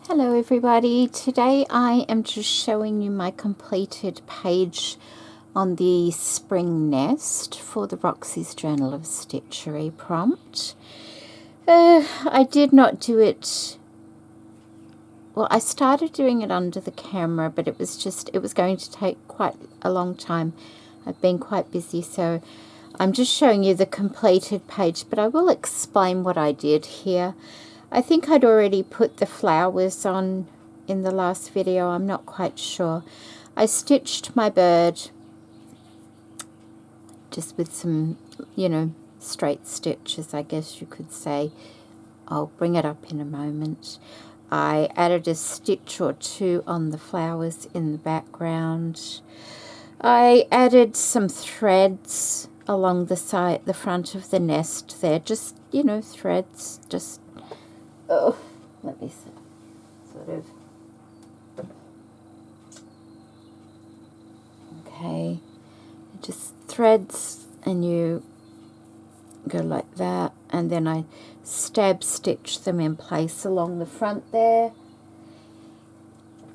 Hello everybody, today I am just showing you my completed page on the spring nest for the Roxy's Journal of Stitchery prompt. I did not do it, well I started doing it under the camera, but it was going to take quite a long time. I've been quite busy, so I'm just showing you the completed page, but I will explain what I did here. I think I'd already put the flowers on in the last video. I'm not quite sure. I stitched my bird just with some, straight stitches, I guess you could say. I'll bring it up in a moment. I added a stitch or two on the flowers in the background. I added some threads along the front of the nest there. Just, threads, just... Oh, let me sort of, okay, just threads, and you go like that, and then I stab stitch them in place along the front there.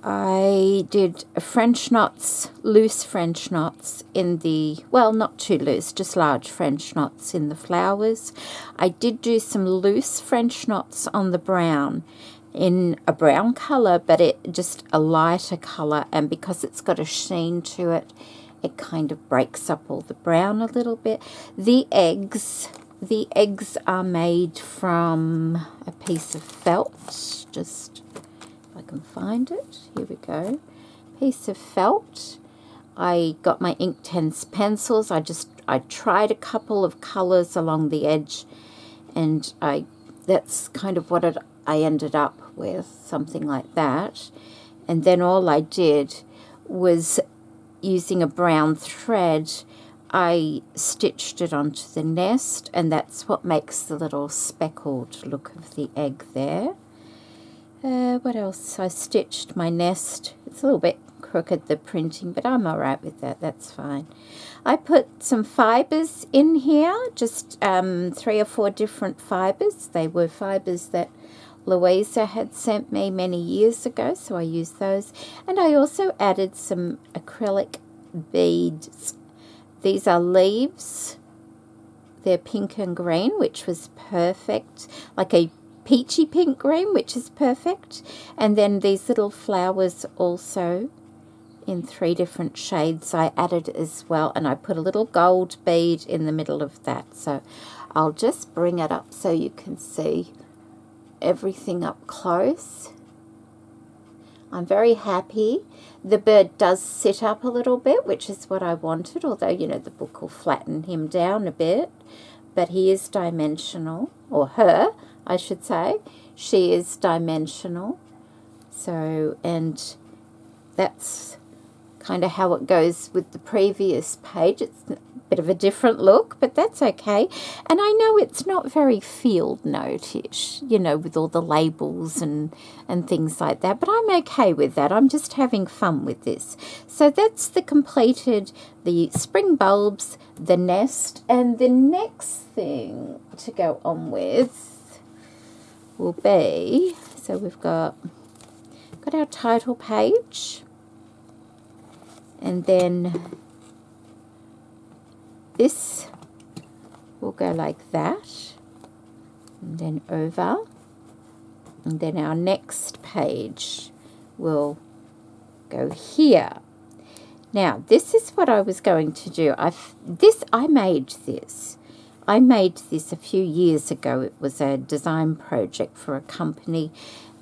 I did French knots, loose French knots in the, well, not too loose, just large French knots in the flowers. I did do some loose French knots on the brown in a brown colour, but it just a lighter colour, and because it's got a sheen to it, it kind of breaks up all the brown a little bit. The eggs are made from a piece of felt, just if I can find it, here we go, piece of felt. I got my Inktense pencils. I tried a couple of colours along the edge, and that's kind of what I ended up with, something like that. And then all I did was, using a brown thread, I stitched it onto the nest, and that's what makes the little speckled look of the egg there. What else? I stitched my nest. It's a little bit crooked, the printing, but I'm alright with that. That's fine. I put some fibres in here, just 3 or 4 different fibres. They were fibres that Louisa had sent me many years ago, so I used those. And I also added some acrylic beads. These are leaves. They're pink and green, which was perfect, like a peachy pink green, which is perfect. And then these little flowers also in 3 different shades I added as well, and I put a little gold bead in the middle of that. So I'll just bring it up so you can see everything up close. I'm very happy. The bird does sit up a little bit, which is what I wanted, although the book will flatten him down a bit, but he is dimensional, or her I should say. She is dimensional. So, and that's kind of how it goes with the previous page. It's a bit of a different look, but that's okay. And I know it's not very field note-ish, with all the labels and things like that, but I'm okay with that. I'm just having fun with this. So that's the spring bulbs, the nest, and the next thing to go on with will be, so we've got our title page, and then this will go like that, and then over, and then our next page will go here. Now this is what I was going to do. I made this a few years ago. It was a design project for a company.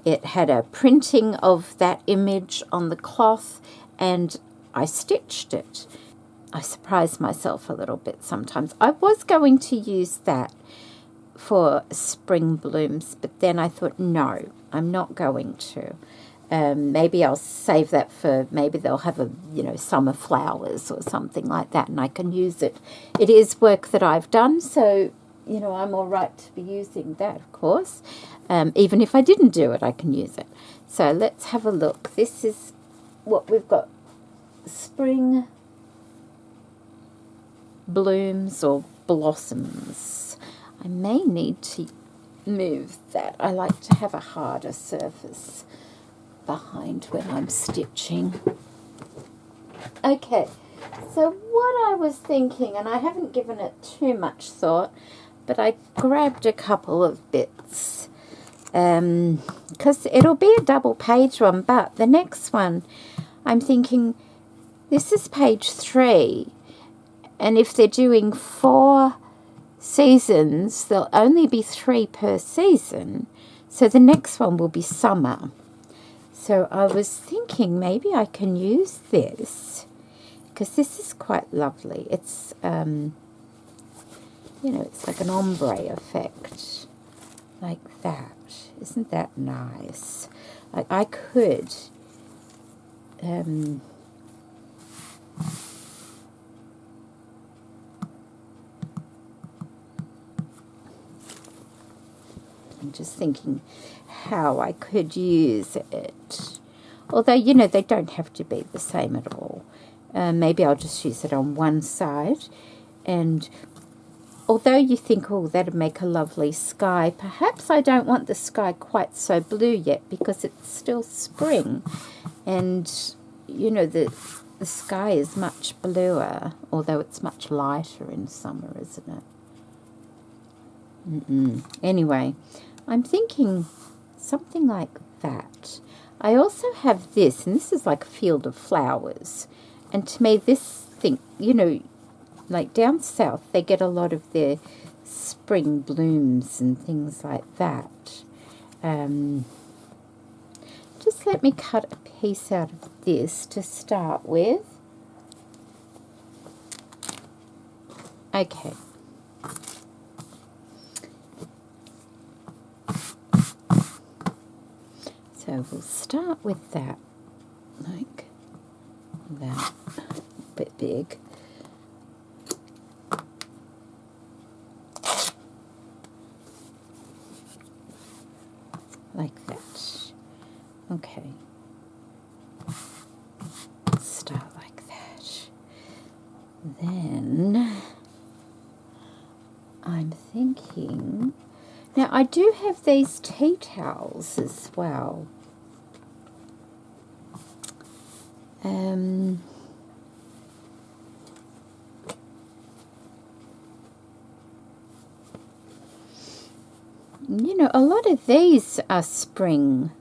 It had a printing of that image on the cloth, and I stitched it. I surprised myself a little bit sometimes. I was going to use that for spring blooms, but then I thought, no, I'm not going to. Maybe I'll save that for, maybe they'll have summer flowers or something like that, and I can use it. It is work that I've done, so, I'm all right to be using that, of course. Even if I didn't do it, I can use it. So let's have a look. This is what we've got. Spring blooms or blossoms. I may need to move that. I like to have a harder surface behind when I'm stitching. Okay, so what I was thinking, and I haven't given it too much thought, but I grabbed a couple of bits because it'll be a double page one, but the next one I'm thinking this is page 3, and if they're doing 4 seasons, there'll only be 3 per season, so the next one will be summer. So I was thinking maybe I can use this because this is quite lovely. It's you know, it's like an ombre effect like that. Isn't that nice? Like I could I'm just thinking how I could use it. Although, you know, they don't have to be the same at all. Maybe I'll just use it on one side. And although you think, oh, that'd make a lovely sky, perhaps I don't want the sky quite so blue yet because it's still spring. And, you know, the sky is much bluer, although it's much lighter in summer, isn't it? Anyway, I'm thinking something like that. I also have this, and this is like a field of flowers. And to me, this thing, you know, like down south, they get a lot of their spring blooms and things like that. Just let me cut a piece out of this to start with. Okay. So we'll start with that, like that, a bit big. Like that. Okay. Start like that. Then I'm thinking, now I do have these tea towels as well. You know, a lot of these are spring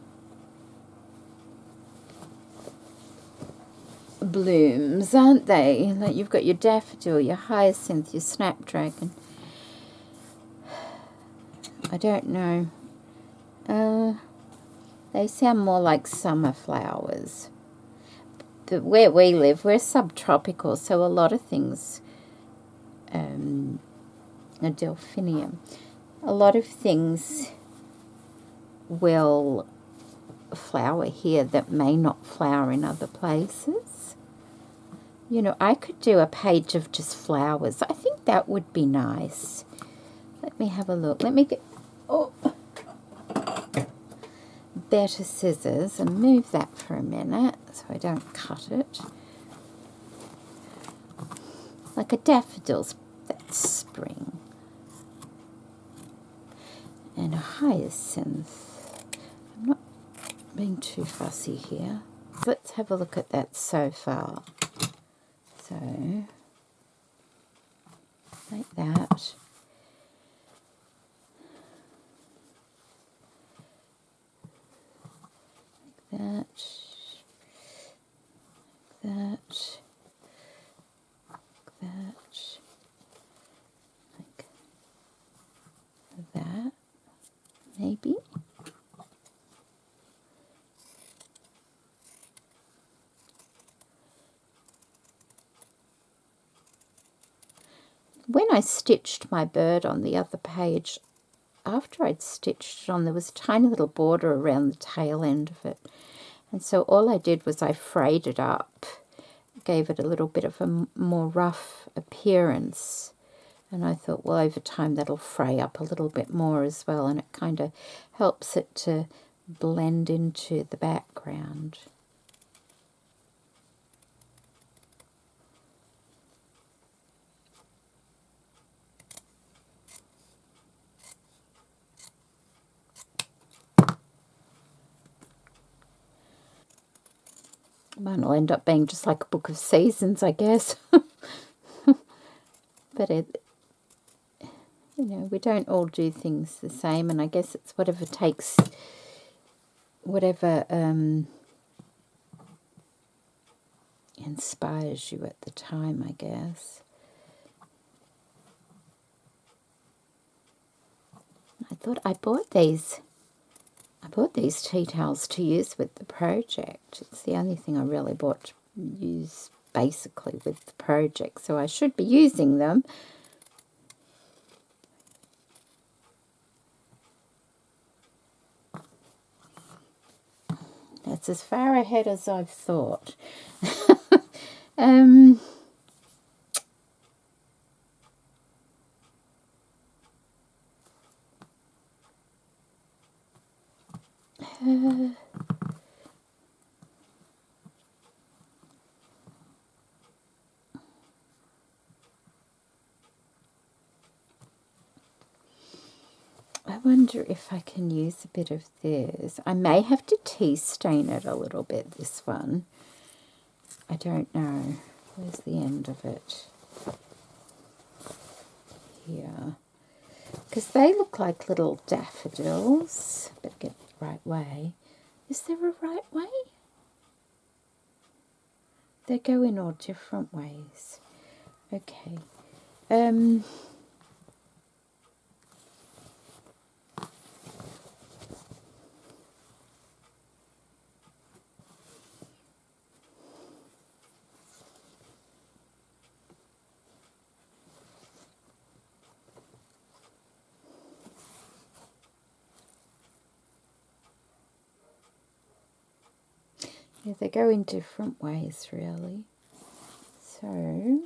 blooms, aren't they? Like you've got your daffodil, your hyacinth, your snapdragon. I don't know. They sound more like summer flowers. But where we live, we're subtropical, so a lot of things are delphinium. A lot of things will flower here that may not flower in other places. You know, I could do a page of just flowers. I think that would be nice. Let me have a look. Let me get better scissors and move that for a minute so I don't cut it. Like a daffodil's, that's spring. And a hyacinth. I'm not being too fussy here. Let's have a look at that so far. So, like that. Like that. Like that. Like that. Maybe. When I stitched my bird on the other page, after I'd stitched it on, there was a tiny little border around the tail end of it. And so all I did was I frayed it up, gave it a little bit of a more rough appearance. And I thought, well, over time that'll fray up a little bit more as well, and it kind of helps it to blend into the background. Mine will end up being just like a book of seasons, I guess. But you know, we don't all do things the same, and I guess it's whatever inspires you at the time, I guess. I thought I bought these tea towels to use with the project. It's the only thing I really bought to use basically with the project, so I should be using them. That's as far ahead as I've thought. I wonder if I can use a bit of this. I may have to tea stain it a little bit, this one. I don't know. Where's the end of it? Here. Because they look like little daffodils. Better get the right way. Is there a right way? They go in all different ways. Okay. Yeah, they go in different ways, really. So,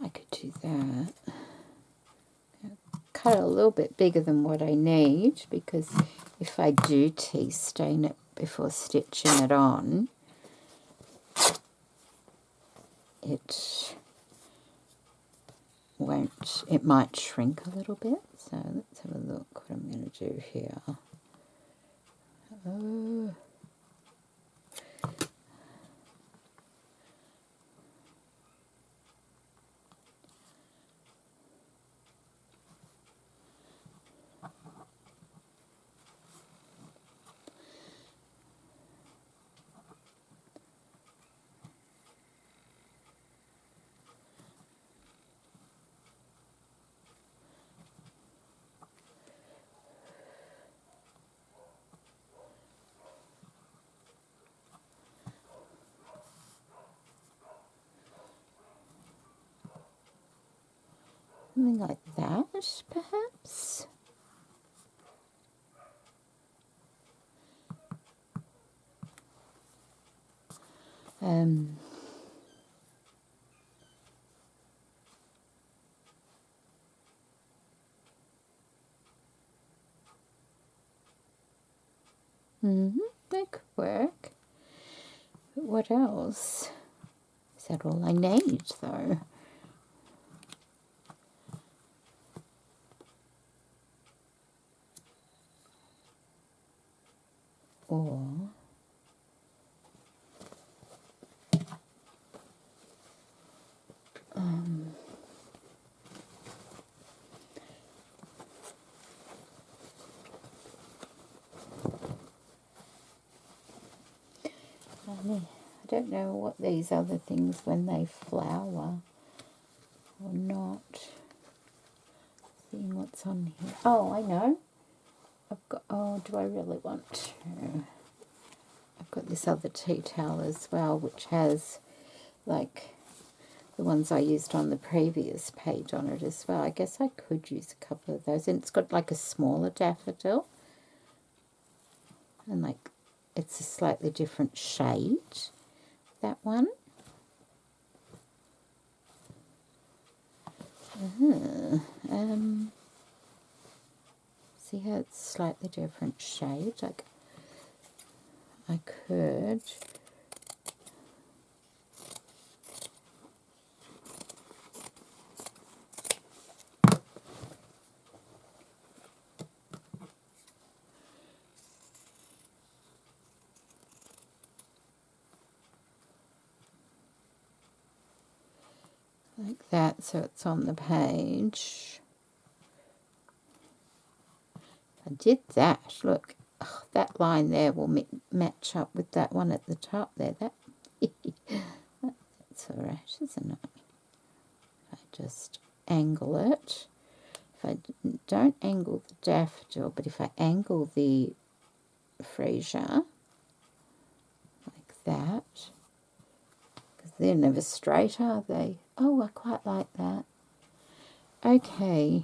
I could do that. Cut it a little bit bigger than what I need, because if I do tea stain it before stitching it on, it might shrink a little bit. So let's have a look what I'm going to do here. Something like that, perhaps. That could work. But what else? Is that all I need, though? Or I don't know what these other things when they flower or not. Seeing what's on here. Oh, I know. I've got. Oh, do I really want to? I've got this other tea towel as well, which has like the ones I used on the previous page on it as well. I guess I could use a couple of those. And it's got like a smaller daffodil. And like it's a slightly different shade, that one. See how it's slightly different shade? Like I could like that, so it's on the page. I did that, look, that line there will match up with that one at the top there. That's all right, isn't it? I just angle it. If I don't angle the daffodil, but if I angle the freesia like that, because they're never straight, are they? Oh, I quite like that. Okay.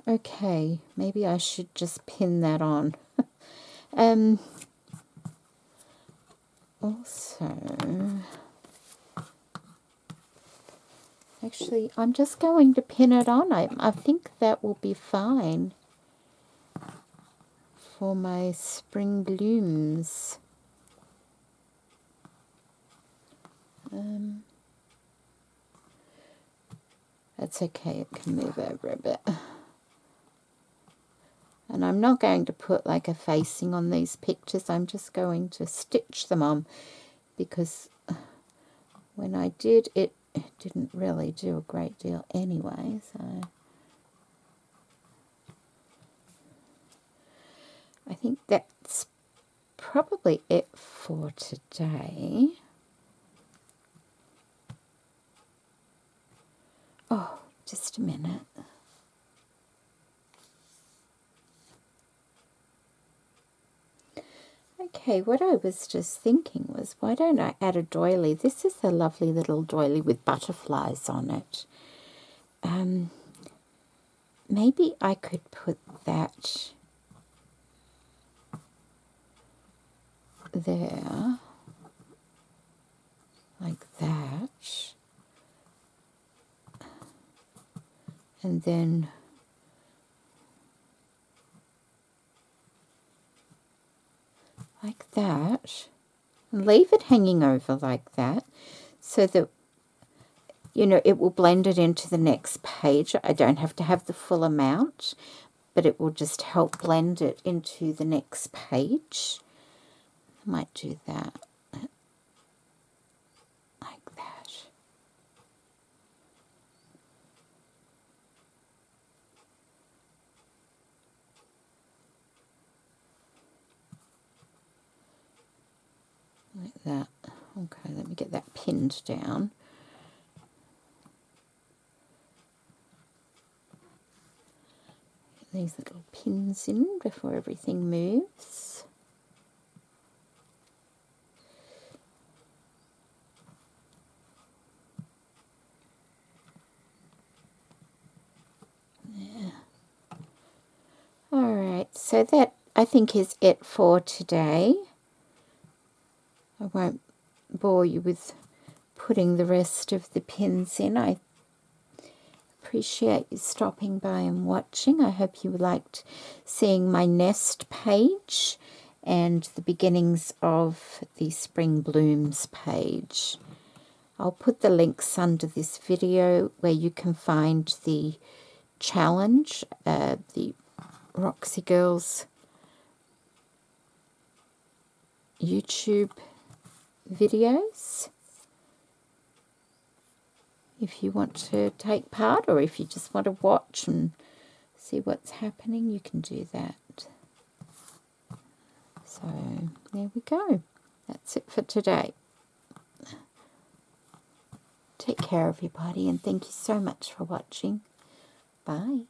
Okay, maybe I should just pin that on. Also, actually, I'm just going to pin it on. I think that will be fine for my spring blooms. That's okay, it can move over a bit. And I'm not going to put like a facing on these pictures. I'm just going to stitch them on, because when I did it, it didn't really do a great deal anyway. So I think that's probably it for today. Oh, just a minute. Okay, what I was just thinking was, why don't I add a doily? This is a lovely little doily with butterflies on it. Maybe I could put that there, like that. And then like that, and leave it hanging over like that, so that, you know, it will blend it into the next page. I don't have to have the full amount, but it will just help blend it into the next page. I might do that, like that. Like that. Okay, let me get that pinned down. Get these little pins in before everything moves. Yeah. All right, so that I think is it for today. I won't bore you with putting the rest of the pins in. I appreciate you stopping by and watching. I hope you liked seeing my nest page and the beginnings of the Spring Blooms page. I'll put the links under this video where you can find the challenge, the Roxy Girls YouTube videos, if you want to take part, or if you just want to watch and see what's happening, you can do that. So there we go. That's it for today. Take care, everybody, and thank you so much for watching. Bye.